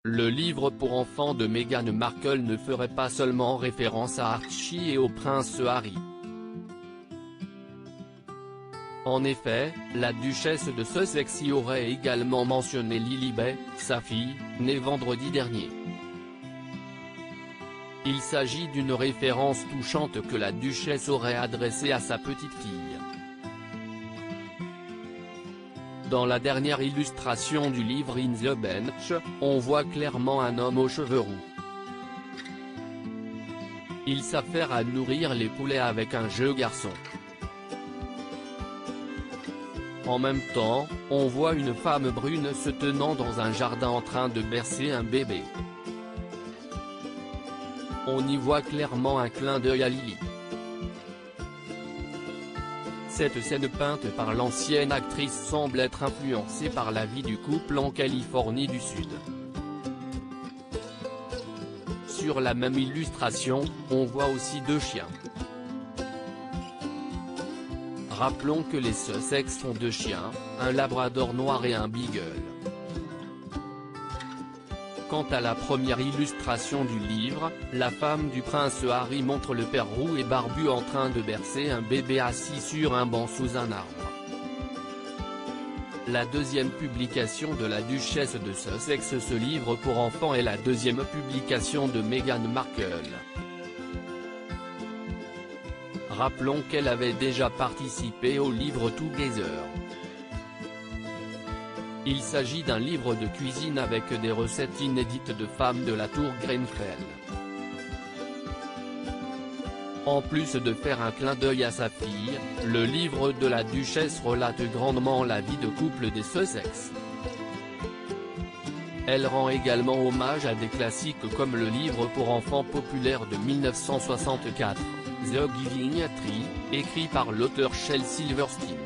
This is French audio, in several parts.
le livre pour enfants de Meghan Markle ne ferait pas seulement référence à Archie et au prince Harry. En effet, la duchesse de Sussex y aurait également mentionné Lilibet, sa fille, née vendredi dernier. Il s'agit d'une référence touchante que la duchesse aurait adressée à sa petite fille. Dans la dernière illustration du livre In the Bench, on voit clairement un homme aux cheveux roux. Il s'affaire à nourrir les poulets avec un jeu garçon. En même temps, on voit une femme brune se tenant dans un jardin en train de bercer un bébé. On y voit clairement un clin d'œil à Lily. Cette scène peinte par l'ancienne actrice semble être influencée par la vie du couple en Californie du Sud. Sur la même illustration, on voit aussi deux chiens. Rappelons que les Sussex ont deux chiens, un labrador noir et un beagle. Quant à la première illustration du livre, la femme du prince Harry montre le père roux et barbu en train de bercer un bébé assis sur un banc sous un arbre. La deuxième publication de la duchesse de Sussex, ce livre pour enfants, est la deuxième publication de Meghan Markle. Rappelons qu'elle avait déjà participé au livre Together. Il s'agit d'un livre de cuisine avec des recettes inédites de femmes de la tour Grenfell. En plus de faire un clin d'œil à sa fille, le livre de la duchesse relate grandement la vie de couple des Sussex. Elle rend également hommage à des classiques comme le livre pour enfants populaire de 1964, The Giving Tree, écrit par l'auteur Shel Silverstein.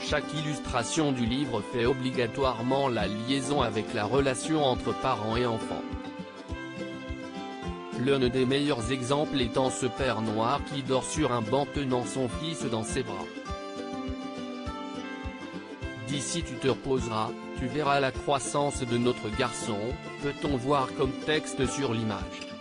Chaque illustration du livre fait obligatoirement la liaison avec la relation entre parents et enfants. L'un des meilleurs exemples étant ce père noir qui dort sur un banc tenant son fils dans ses bras. D'ici tu te reposeras, tu verras la croissance de notre garçon, peut-on voir comme texte sur l'image.